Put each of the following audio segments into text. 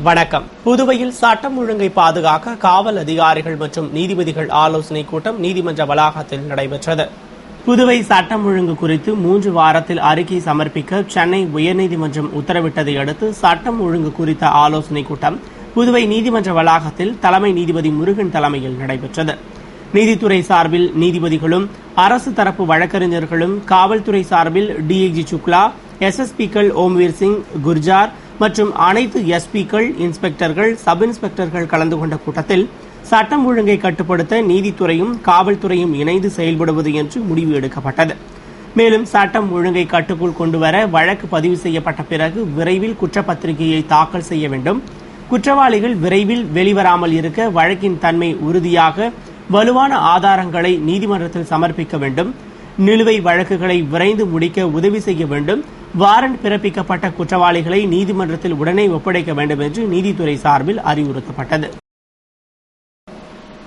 வணக்கம். புதுவையில் சட்டம் ஒழுங்கை பாதுகாக்க காவல் அதிகாரிகள் மற்றும் நீதிபதிகள் ஆலோசனைக் கூட்டம் நீதிமன்ற வளாகத்தில் நடைபெற்றது. புதுவை சட்டம் ஒழுங்கு குறித்து 3 வாரத்தில் அறிக்கை சமர்ப்பிக்க சென்னை உயர்நீதிமன்றம் உத்தரவிட்டதை அடுத்து சட்டம் ஒழுங்கு குறித்த ஆலோசனைக் கூட்டம் புதுவை நீதிமன்ற வளாகத்தில் தலைமை நீதிபதி முருகன் தலைமையில் நடைபெற்றது. நீதித்துறை சார்பில் நீதிபதிகளும் அரசு தரப்பு வழக்கறிஞர்களும், காவல்துறை சார்பில் டிஐஜி சுக்லா, எஸ்எஸ்பிக்கள் ஓம்வீர் சிங், குர்ஜார் மற்றும் அனைத்து எஸ்பிக்கள், இன்ஸ்பெக்டர்கள், சப் இன்ஸ்பெக்டர்கள் கலந்து கொண்ட கூட்டத்தில் சட்டம் ஒழுங்கை கட்டுப்படுத்த நீதித்துறையும் காவல்துறையும் இணைந்து செயல்படுவது என்று முடிவு எடுக்கப்பட்டது. மேலும் சட்டம் ஒழுங்கை கட்டுக்குள் கொண்டுவர வழக்கு பதிவு செய்யப்பட்ட பிறகு விரைவில் குற்றப்பத்திரிகையை தாக்கல் செய்ய வேண்டும். குற்றவாளிகள் விரைவில் வெளிவராமல் இருக்க வழக்கின் தன்மை உறுதியாக வலுவான ஆதாரங்களை நீதிமன்றத்தில் சமர்ப்பிக்க வேண்டும். நிலுவை வழக்குகளை விரைந்து முடிக்க உதவி செய்ய வேண்டும். வாரண்ட் பிறப்பிக்கப்பட்ட குற்றவாளிகளை நீதிமன்றத்தில் உடனே ஒப்படைக்க வேண்டும் என்று நீதித்துறை சார்பில் அறிவுறுத்தப்பட்டது.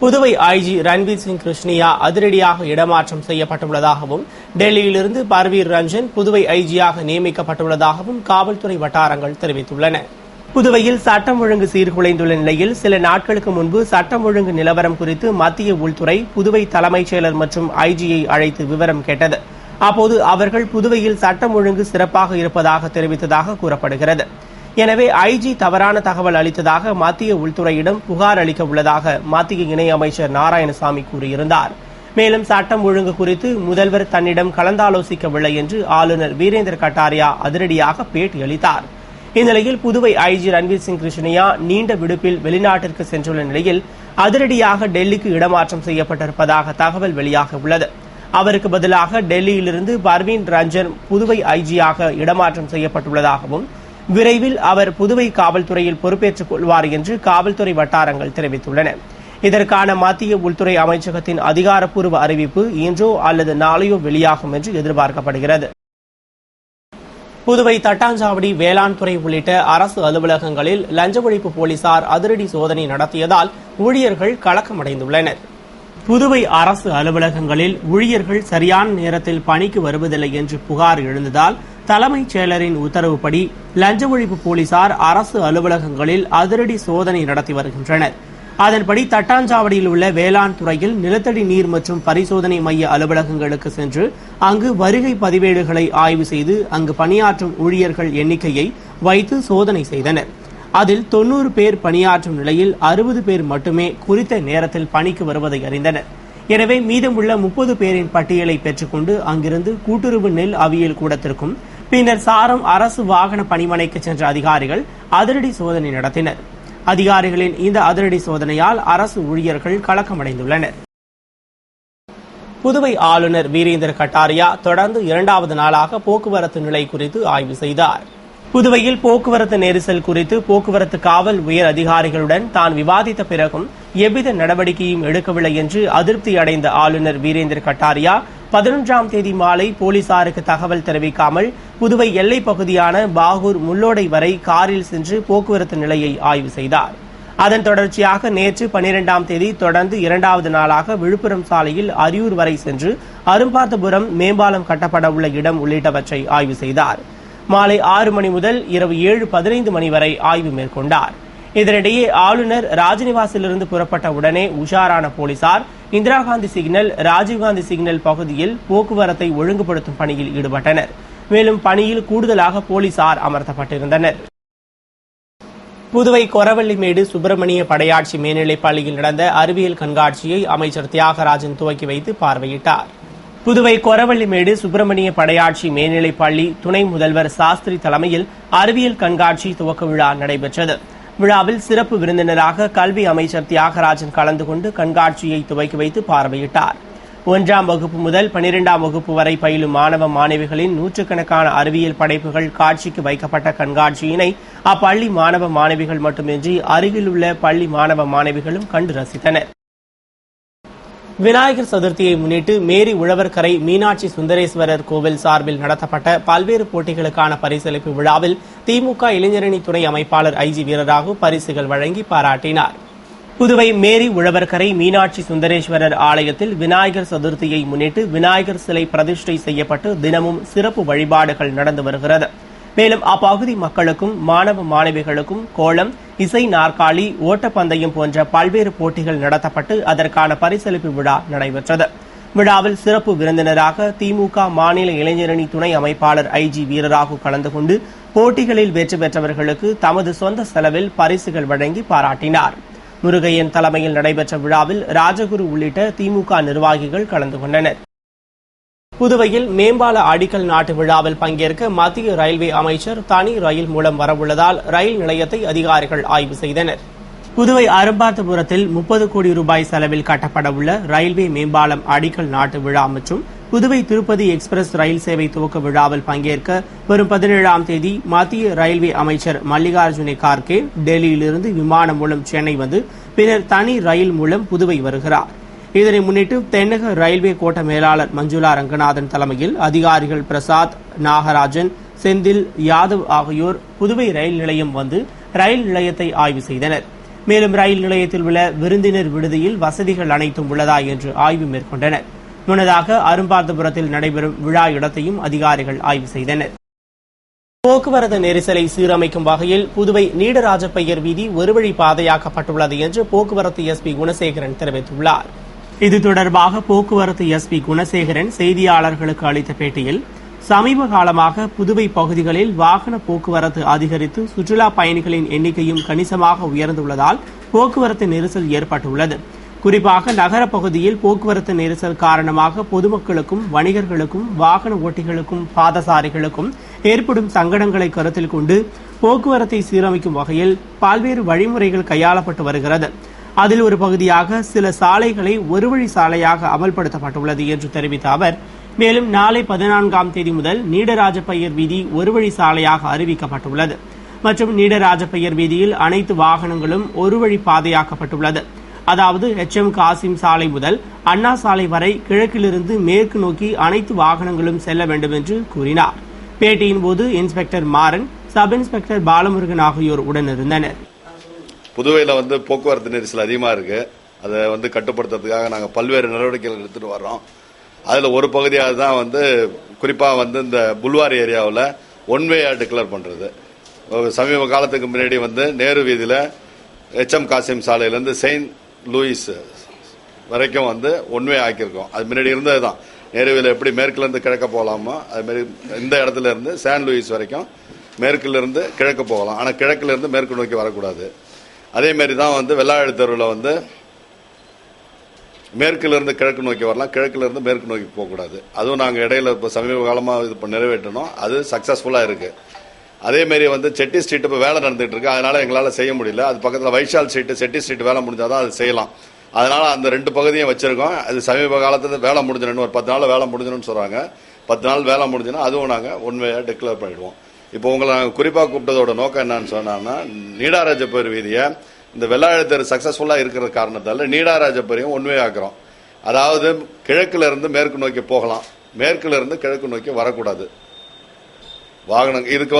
புதுவை ஐஜி ரன்வீர் சிங் கிருஷ்ணியா அதிரடியாக இடமாற்றம் செய்யப்பட்டுள்ளதாகவும், டெல்லியிலிருந்து பர்வீர் ரஞ்சன் புதுவை ஐஜியாக நியமிக்கப்பட்டுள்ளதாகவும் காவல்துறை வட்டாரங்கள் தெரிவித்துள்ளன. புதுவையில் சட்டம் ஒழுங்கு சீர்குலைந்துள்ள நிலையில் சில நாட்களுக்கு முன்பு சட்டம் ஒழுங்கு நிலவரம் குறித்து மத்திய உள்துறை புதுவை தலைமைச் செயலர் மற்றும் ஐஜியை அழைத்து விவரம் கேட்டது. அப்போது அவர்கள் புதுவையில் சட்டம் ஒழுங்கு சிறப்பாக இருப்பதாக தெரிவித்ததாக கூறப்படுகிறது. எனவே ஐஜி தவறான தகவல் அளித்ததாக மத்திய உள்துறையிடம் புகார் அளிக்க உள்ளதாக மத்திய இணையமைச்சர் நாராயணசாமி கூறியிருந்தார். மேலும் சட்டம் ஒழுங்கு குறித்து முதல்வர் தன்னிடம் கலந்தாலோசிக்கவில்லை என்று ஆளுநர் வீரேந்திர கட்டாரியா அதிரடியாக பேட்டியளித்தார். இந்நிலையில் புதுவை ஐஜி ரன்வீர் சிங் கிருஷ்ணியா நீண்ட விடுப்பில் வெளிநாட்டிற்கு சென்றுள்ள நிலையில் அதிரடியாக டெல்லிக்கு இடமாற்றம் செய்யப்பட்டிருப்பதாக தகவல் வெளியாக உள்ளது. அவருக்கு பதிலாக டெல்லியிலிருந்து பர்வீர் ரஞ்சன் புதுவை ஐஜியாக இடமாற்றம் செய்யப்பட்டுள்ளதாகவும், விரைவில் அவர் புதுவை காவல்துறையில் பொறுப்பேற்றுக் கொள்வார் என்று காவல்துறை வட்டாரங்கள் தெரிவித்துள்ளன. இதற்கான மத்திய உள்துறை அமைச்சகத்தின் அதிகாரப்பூர்வ அறிவிப்பு இன்றோ அல்லது நாளையோ வெளியாகும் என்று எதிர்பார்க்கப்படுகிறது. புதுவை தட்டாஞ்சாவடி, வேளாண் துறை உள்ளிட்ட அரசு அலுவலகங்களில் லஞ்ச ஒழிப்பு போலீசார் அதிரடி சோதனை நடத்தியதால் ஊழியர்கள் கலக்கமடைந்துள்ளனர். புதுவை அரசு அலுவலகங்களில் ஊழியர்கள் சரியான நேரத்தில் பணிக்கு வருவதில்லை என்று புகார் எழுந்ததால் தலைமைச் செயலரின் உத்தரவுப்படி லஞ்ச ஒழிப்பு போலீசார் அரசு அலுவலகங்களில் அதிரடி சோதனை நடத்தி வருகின்றனர். அதன்படி தட்டாஞ்சாவடியில் உள்ள வேளாண் துறையில் நிலத்தடி நீர் மற்றும் பரிசோதனை மைய அலுவலகங்களுக்கு சென்று அங்கு வருகை பதிவேடுகளை ஆய்வு செய்து அங்கு பணியாற்றும் ஊழியர்கள் எண்ணிக்கையை வைத்து சோதனை செய்தனர். அதில் 90 பேர் பணியாற்றும் நிலையில் 60 பேர் மட்டுமே குறித்த நேரத்தில் பணிக்கு வருவதை அறிந்தனர். எனவே மீதமுள்ள 30 பேரின் பட்டியலை பெற்றுக்கொண்டு அங்கிருந்து கூட்டுறவு நெல் அவியல் கூடத்திற்கும் பின்னர் சாரம் அரசு வாகன பணிமனைக்கு சென்ற அதிகாரிகள் அதிரடி சோதனை நடத்தினர். அதிகாரிகளின் இந்த அதிரடி சோதனையால் அரசு ஊழியர்கள் கலக்கமடைந்துள்ளனர். புதுவை ஆளுநர் வீரேந்திர கட்டாரியா தொடர்ந்து 2வது நாளாக போக்குவரத்து நிலை குறித்து ஆய்வு செய்தார். புதுவையில் போக்குவரத்து நெரிசல் குறித்து போக்குவரத்து காவல் உயர் அதிகாரிகளுடன் தான் விவாதித்த பிறகும் எவ்வித நடவடிக்கையும் எடுக்கவில்லை என்று அதிருப்தி அடைந்த ஆளுநர் வீரேந்திர கட்டாரியா 11ஆம் தேதி மாலை போலீசாருக்கு தகவல் தெரிவிக்காமல் புதுவை எல்லைப் பகுதியான பாகூர் முள்ளோடை வரை காரில் சென்று போக்குவரத்து நிலையை ஆய்வு செய்தார். அதன் தொடர்ச்சியாக நேற்று 12ஆம் தேதி தொடர்ந்து 2வது நாளாக விழுப்புரம் சாலையில் அரியூர் வரை சென்று அரும்பார்த்தபுரம் மேம்பாலம் கட்டப்பட உள்ள இடம் உள்ளிட்டவற்றை ஆய்வு செய்தார். மாலை 6 மணி முதல் இரவு 7:15 மணி வரை ஆய்வு மேற்கொண்டார். இதனிடையே ஆளுநர் ராஜ்நிவாசிலிருந்து புறப்பட்ட உடனே உஷாரான போலீசார் இந்திரா காந்தி சிக்னல், ராஜீவ்காந்தி சிக்னல் பகுதியில் போக்குவரத்தை ஒழுங்குபடுத்தும் பணியில் ஈடுபட்டனர். மேலும் பணியில் கூடுதலாக போலீசார் அமர்த்தப்பட்டிருந்தனர். புதுவை கொரவள்ளிமேடு சுப்பிரமணிய படையாட்சி மேல்நிலைப் பள்ளியில் நடந்த அறிவியல் கண்காட்சியை அமைச்சர் தியாகராஜன் துவக்கி வைத்து பார்வையிட்டார். புதுவை கொரவள்ளிமேடு சுப்பிரமணிய படையாட்சி மேல்நிலைப் பள்ளி துணை முதல்வர் சாஸ்திரி தலைமையில் அறிவியல் கண்காட்சி துவக்க விழா நடைபெற்றது. விழாவில் சிறப்பு விருந்தினராக கல்வி அமைச்சர் தியாகராஜன் கலந்து கொண்டு கண்காட்சியை துவக்கி வைத்து பார்வையிட்டார். 1ஆம் வகுப்பு முதல் 12ஆம் வகுப்பு வரை பயிலும் மாணவ மாணவிகளின் நூற்றுக்கணக்கான அறிவியல் படைப்புகள் காட்சிக்கு வைக்கப்பட்ட கண்காட்சியினை அப்பள்ளி மாணவ மாணவிகள் மட்டுமின்றி அருகிலுள்ள பள்ளி மாணவ மாணவிகளும் கண்டு ரசித்தனர். விநாயகர் சதுர்த்தியை முன்னிட்டு மேரி உழவர்கரை மீனாட்சி சுந்தரேஸ்வரர் கோவில் சார்பில் நடத்தப்பட்ட பல்வேறு போட்டிகளுக்கான பரிசளிப்பு விழாவில் திமுக இளைஞரணி துணை அமைப்பாளர் ஐஜி வீரராகு பரிசுகள் வழங்கி பாராட்டினார். புதுவை மேரி உழவர்கரை மீனாட்சி சுந்தரேஸ்வரர் ஆலயத்தில் விநாயகர் சதுர்த்தியை முன்னிட்டு விநாயகர் சிலை பிரதிஷ்டை செய்யப்பட்டு தினமும் சிறப்பு வழிபாடுகள் நடந்து வருகிறது. மேலும் அப்பகுதி மக்களுக்கும் மாணவ மாணவிகளுக்கும் கோலம், இசை நாற்காலி, ஓட்டப்பந்தயம் போன்ற பல்வேறு போட்டிகள் நடத்தப்பட்டு அதற்கான பரிசளிப்பு விழா நடைபெற்றது. விழாவில் சிறப்பு விருந்தினராக திமுக மாநில இளைஞரணி துணை அமைப்பாளர் ஐஜி வீரராகு கலந்து கொண்டு போட்டிகளில் வெற்றி பெற்றவர்களுக்கு தமது சொந்த செலவில் பரிசுகள் வழங்கி பாராட்டினார். முருகையன் தலைமையில் நடைபெற்ற விழாவில் ராஜகுரு உள்ளிட்ட திமுக நிர்வாகிகள் கலந்து கொண்டனர். புதுவையில் மேம்பால அடிக்கல் நாட்டு விழாவில் பங்கேற்க மத்திய ரயில்வே அமைச்சர் தனி ரயில் மூலம் வரவுள்ளதால் ரயில் நிலையத்தை அதிகாரிகள் ஆய்வு செய்தனர். புதுவை அரும்பார்த்தபுரத்தில் 30 கோடி ரூபாய் செலவில் கட்டப்பட உள்ள ரயில்வே மேம்பாலம் அடிக்கல் நாட்டு விழா மற்றும் புதுவை திருப்பதி எக்ஸ்பிரஸ் ரயில் சேவை துவக்க விழாவில் பங்கேற்க வரும் 17ஆம் தேதி மத்திய ரயில்வே அமைச்சர் மல்லிகார்ஜுன கார்கே டெல்லியிலிருந்து விமானம் மூலம் சென்னை வந்து பின்னர் தனி ரயில் மூலம் புதுவை வருகிறார். இதனை முன்னிட்டு தென்னக ரயில்வே கோட்ட மேலாளர் மஞ்சுளா ரங்கநாதன் தலைமையில் அதிகாரிகள் பிரசாத், நாகராஜன், செந்தில் யாதவ் ஆகியோர் புதுவை ரயில் நிலையம் வந்து ரயில் நிலையத்தை ஆய்வு செய்தனர். மேலும் ரயில் நிலையத்தில் உள்ள விருந்தினர் விடுதியில் வசதிகள் அனைத்தும் உள்ளதா என்று ஆய்வு மேற்கொண்டனர். முன்னதாக அரும்பார்த்தபுரத்தில் நடைபெறும் விழா இடத்தையும் அதிகாரிகள் ஆய்வு செய்தனர். போக்குவரத்து நெரிசலை சீரமைக்கும் வகையில் புதுவை நீடராஜப்பையர் வீதி ஒருவழி பாதையாக்கப்பட்டுள்ளது என்று போக்குவரத்து எஸ்பி குணசேகரன் தெரிவித்துள்ளார். இது தொடர்பாக போக்குவரத்து எஸ்பி குணசேகரன் செய்தியாளர்களுக்கு அளித்த பேட்டியில், சமீப காலமாக புதுவை பகுதிகளில் வாகன போக்குவரத்து அதிகரித்து சுற்றுலா பயணிகளின் எண்ணிக்கையும் கணிசமாக உயர்ந்துள்ளதால் போக்குவரத்து நெரிசல் ஏற்பட்டுள்ளது. குறிப்பாக நகர பகுதியில் போக்குவரத்து நெரிசல் காரணமாக பொதுமக்களுக்கும், வணிகர்களுக்கும், வாகன ஓட்டிகளுக்கும், பாதசாரிகளுக்கும் ஏற்படும் சங்கடங்களை கருத்தில் கொண்டு போக்குவரத்தை சீரமைக்கும் வகையில் பல்வேறு வழிமுறைகள் கையாளப்பட்டு வருகிறது. அதில் ஒரு பகுதியாக சில சாலைகளை ஒருவழி சாலையாக அமல்படுத்தப்பட்டுள்ளது என்று தெரிவித்த அவர், மேலும் நாளை 14ஆம் தேதி முதல் நீடராஜப்பையர் வீதி ஒருவழி சாலையாக அறிவிக்கப்பட்டுள்ளது மற்றும் நீடராஜப்பையர் வீதியில் அனைத்து வாகனங்களும் ஒருவழி பாதையாக்கப்பட்டுள்ளது. அதாவது HM காசிம் சாலை முதல் அண்ணா சாலை வரை கிழக்கிலிருந்து மேற்கு நோக்கி அனைத்து வாகனங்களும் செல்ல வேண்டும் என்று கூறினார். பேட்டியின் போது inspector Maran, sub inspector Balamurugan ஆகியோர் உடனிருந்தனர். புதுவையில் போக்குவரத்து நெரிசல் அதிகமாக இருக்கு. அதை கட்டுப்படுத்துறதுக்காக நாங்கள் பல்வேறு நடவடிக்கைகள் எடுத்துட்டு வர்றோம். அதில் ஒரு பகுதியாக தான் குறிப்பாக இந்த புல்வாரி ஏரியாவில் ஒன்வே டிக்ளேர் பண்ணுறது. சமீப காலத்துக்கு முன்னாடி நேரு வீதியில் HM காசிம் சாலையிலேருந்து செயின்ட் லூயிஸ் வரைக்கும் ஒன்வே ஆக்கியிருக்கோம். அது முன்னாடி இருந்தது தான். நேரு வீதியில் எப்படி மேற்குலேருந்து கிழக்க போகலாமோ அதுமாரி இந்த இடத்துல இருந்து செயின்ட் லூயிஸ் வரைக்கும் மேற்குலேருந்து கிழக்கு போகலாம். ஆனால் கிழக்கிலிருந்து மேற்கு நோக்கி வரக்கூடாது. அதேமாரி தான் வெள்ளாழி தெருவில் மேற்கிலிருந்து கிழக்கு நோக்கி வரலாம், கிழக்கிலிருந்து மேற்கு நோக்கி போகக்கூடாது. அதுவும் நாங்கள் இடையில இப்போ சமீப காலமாக இது நிறைவேற்றணும். அது சக்ஸஸ்ஃபுல்லாக இருக்கு. அதேமாரி செட்டி ஸ்ட்ரீட் இப்போ வேலை நடந்துட்டு இருக்கு. அதனால எங்களால் செய்ய முடியல. அது பக்கத்தில் வைஷால் ஸ்ட்ரீட், செட்டி ஸ்ட்ரீட் வேலை முடிஞ்சாதான் அது செய்யலாம். அதனால அந்த 2 பகுதியும் வச்சிருக்கோம். அது சமீப காலத்தில் வேலை முடிஞ்சிடணும். ஒரு 10 நாள் வேலை முடிஞ்சிடணும்னு சொல்றாங்க. 10 நாள் வேலை முடிஞ்சுன்னா அதுவும் நாங்கள் உண்மையாக டிக்ளேர் பண்ணிடுவோம். இப்போ உங்களை நாங்கள் குறிப்பாக கூப்பிட்டதோட நோக்கம் என்னன்னு சொன்னாங்கன்னா, நீடாராஜப்பர் வீதியை இந்த வெள்ளாழி தெரு சக்சஸ்ஃபுல்லாக இருக்கிற காரணத்தால் நீடாராஜப்பரையும் ஒன்வே ஆக்குறோம். அதாவது கிழக்குல இருந்து மேற்கு நோக்கி போகலாம், மேற்குல இருந்து கிழக்கு நோக்கி வரக்கூடாது வாகனம். இதுக்கு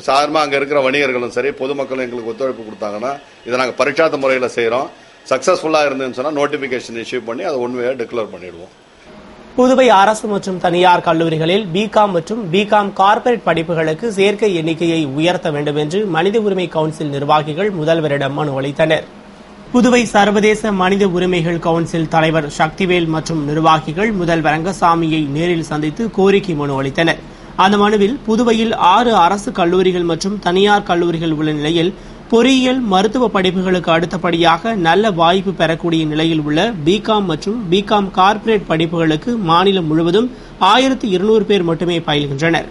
சாதாரணமாக அங்கே இருக்கிற வணிகர்களும் சரி, பொதுமக்களும் எங்களுக்கு ஒத்துழைப்பு கொடுத்தாங்கன்னா இதை நாங்கள் பரீட்சார்த்த முறையில் செய்கிறோம். சக்சஸ்ஃபுல்லாக இருந்துன்னு சொன்னால் நோட்டிஃபிகேஷன் இஷ்யூ பண்ணி அதை ஒன்வே டிக்ளேர் பண்ணிடுவோம். புதுவை அரசு மற்றும் தனியார் கல்லூரிகளில் பிகாம் மற்றும் பிகாம் கார்ப்பரேட் படிப்புகளுக்கு சேர்க்கை எண்ணிக்கையை உயர்த்த வேண்டும் என்று மனித உரிமை கவுன்சில் நிர்வாகிகள் முதல்வரிடம் மனு அளித்தனர். புதுவை சர்வதேச மனித உரிமைகள் கவுன்சில் தலைவர் சக்திவேல் மற்றும் நிர்வாகிகள் முதல்வர் ரங்கசாமியை நேரில் சந்தித்து கோரிக்கை மனு அளித்தனர். அந்த மனுவில் புதுவையில் 6 அரசு கல்லூரிகள் மற்றும் தனியார் கல்லூரிகள் உள்ள நிலையில் பொறியியல், மருத்துவ படிப்புகளுக்கு அடுத்தபடியாக நல்ல வாய்ப்பு பெறக்கூடிய நிலையில் உள்ள பிகாம் மற்றும் பிகாம் கார்ப்பரேட் படிப்புகளுக்கு மாநிலம் முழுவதும் 1200 பேர் மட்டுமே பயில்கின்றனர்.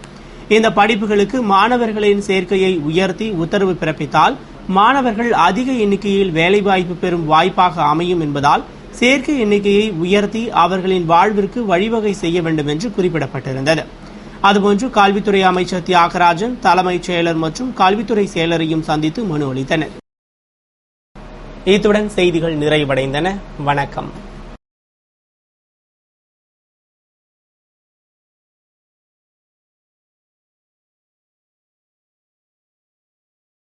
இந்த படிப்புகளுக்கு மாணவர்களின் சேர்க்கையை உயர்த்தி உத்தரவு பிறப்பித்தால் மாணவர்கள் அதிக எண்ணிக்கையில் வேலைவாய்ப்பு பெறும் வாய்ப்பாக அமையும் என்பதால் சேர்க்கை எண்ணிக்கையை உயர்த்தி அவர்களின் வாழ்விற்கு வழிவகை செய்ய வேண்டும் என்று குறிப்பிடப்பட்டிருந்தது. அதுபோன்று கல்வித்துறை அமைச்சர் தியாகராஜன், தலைமைச் செயலர் மற்றும் கல்வித்துறை செயலரையும் சந்தித்து மனு அளித்தனர். இத்துடன் செய்திகள் நிறைவடைந்தன. வணக்கம்.